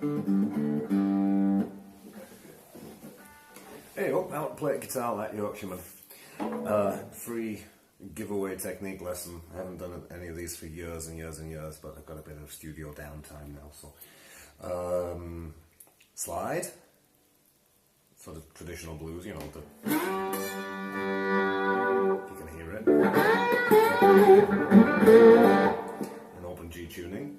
Hey, how to play guitar like Yorkshireman. Free giveaway technique lesson. I haven't done any of these for years and years and years, but I've got a bit of studio downtime now. So, slide, sort of traditional blues, you know, you can hear it. An open G tuning.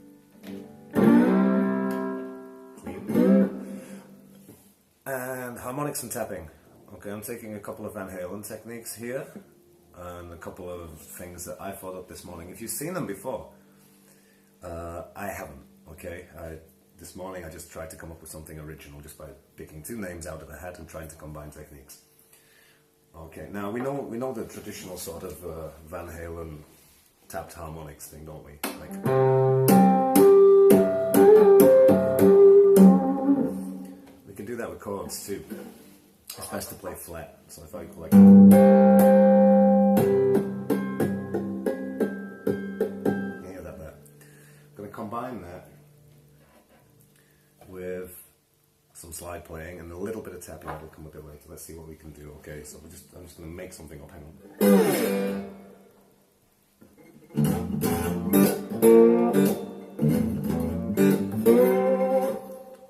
And harmonics and tapping. Okay, I'm taking a couple of Van Halen techniques here and a couple of things that I thought up this morning. If you've seen them before, I haven't. Okay, this morning I just tried to come up with something original just by picking two names out of a hat and trying to combine techniques. Okay, now we know the traditional sort of Van Halen tapped harmonics thing, don't we? We can do that with chords too. It's best to play flat. So if I go like, you hear that there? I'm going to combine that with some slide playing and a little bit of tapping that will come a bit later. Let's see what we can do. Okay, so I'm just going to make something up. Hang on.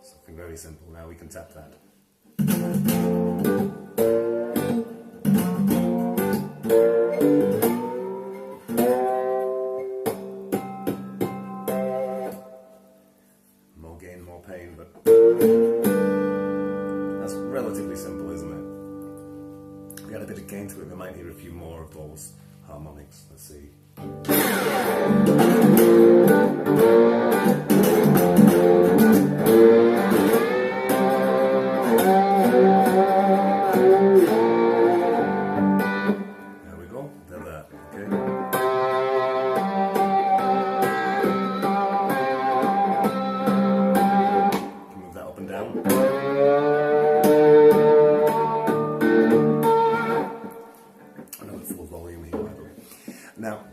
Something very simple. Now we can tap that. More gain, more pain, but that's relatively simple, isn't it? If we add a bit of gain to it, we might hear a few more of those harmonics. Let's see. Now,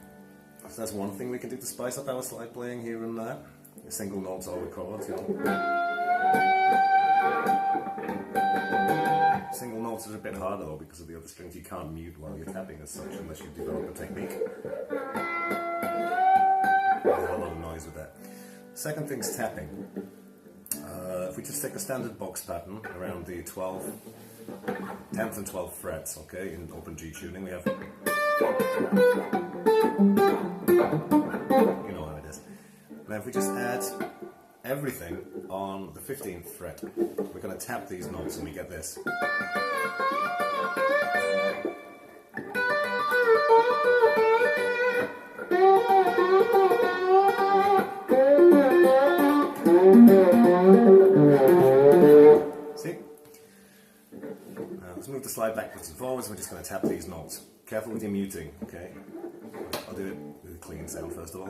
that's one thing we can do to spice up our slide playing here and there. Single notes or chords, you know. Single notes are a bit harder though because of the other strings. You can't mute while you're tapping as such unless you develop a technique. There's a lot of noise with that. Second thing's tapping. If we just take a standard box pattern around the 10th and 12th frets, okay, in open G tuning, we have, you know how it is. Now if we just add everything on the 15th fret, we're going to tap these notes and we get this. See? Now let's move the slide backwards and forwards. We're just going to tap these notes. Careful with your muting, okay? I'll do it with a clean sound first of all.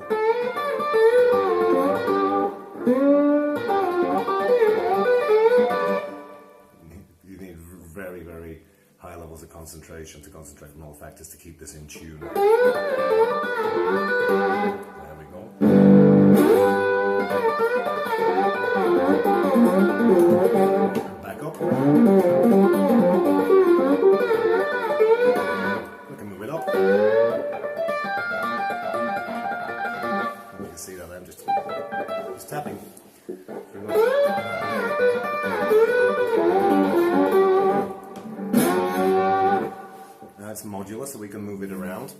You need very, very high levels of concentration to concentrate on all factors to keep this in tune. There we go. Back up. We can move it up. You can see that I'm just tapping. Now it's modular, so we can move it around.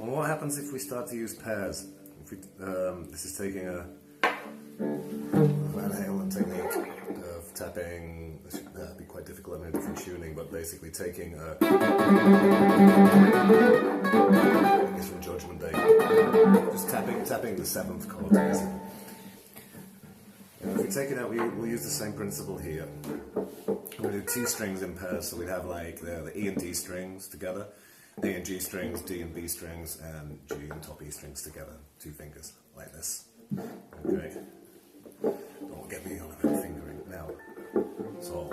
What happens if we start to use pairs? If we, this is taking a Van Halen technique of tapping. This would be quite difficult in a different tuning, but basically taking a it's from Judgment Day, just tapping the 7th chord. Basically. we take it out, we'll use the same principle here. We'll do 2 strings in pairs, so we'd have like the E and D strings together, A and G strings, D and B strings, and G and top E strings together. 2 fingers, like this. Okay. Don't get me on about fingering now. So,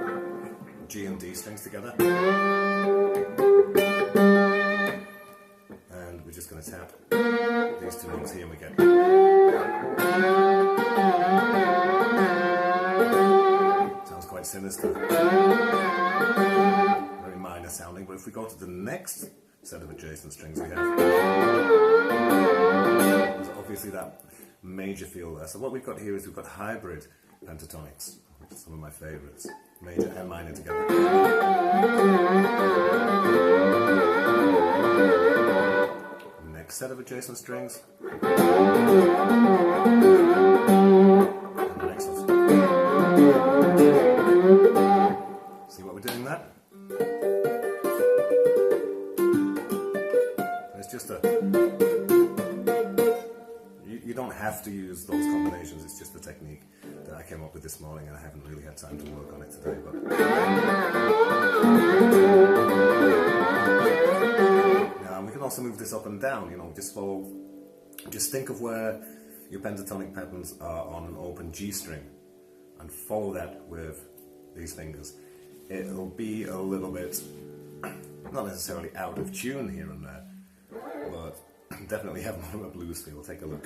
G and D strings together. And we're just going to tap these 2 notes here and we get... Sounds quite sinister. Very minor sounding, but if we go to the next set of adjacent strings we have, there's obviously that major feel there. So what we've got here is we've got hybrid pentatonics, which are some of my favourites. Major and minor together. Next set of adjacent strings. And the next one. See what we're doing there? It's just a... You don't have to use those combinations, it's just the technique that I came up with this morning, and I haven't really had time to work on it today. But now we can also move this up and down. You know, just think of where your pentatonic patterns are on an open G string, and follow that with these fingers. It'll be a little bit, not necessarily out of tune here and there, but definitely have more of a blues feel. Take a look.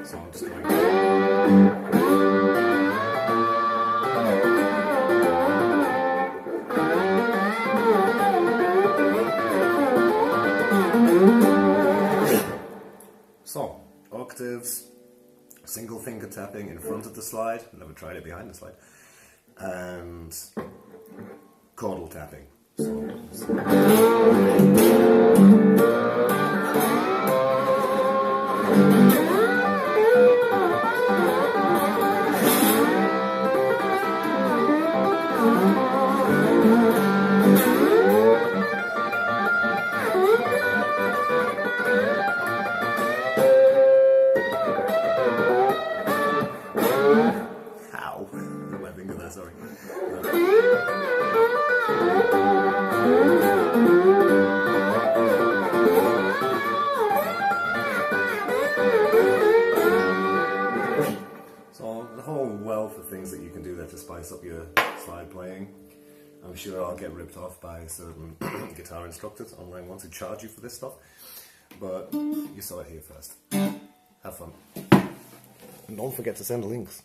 So I'm just going. So, octaves, single finger tapping in front of the slide. Never tried it behind the slide. And chordal tapping. Ow, my finger there, sorry. So the whole wealth of things that you can do there to spice up your slide playing. I'm sure I'll get ripped off by certain guitar instructors online ones who charge you for this stuff, but you saw it here first. Have fun. And don't forget to send links.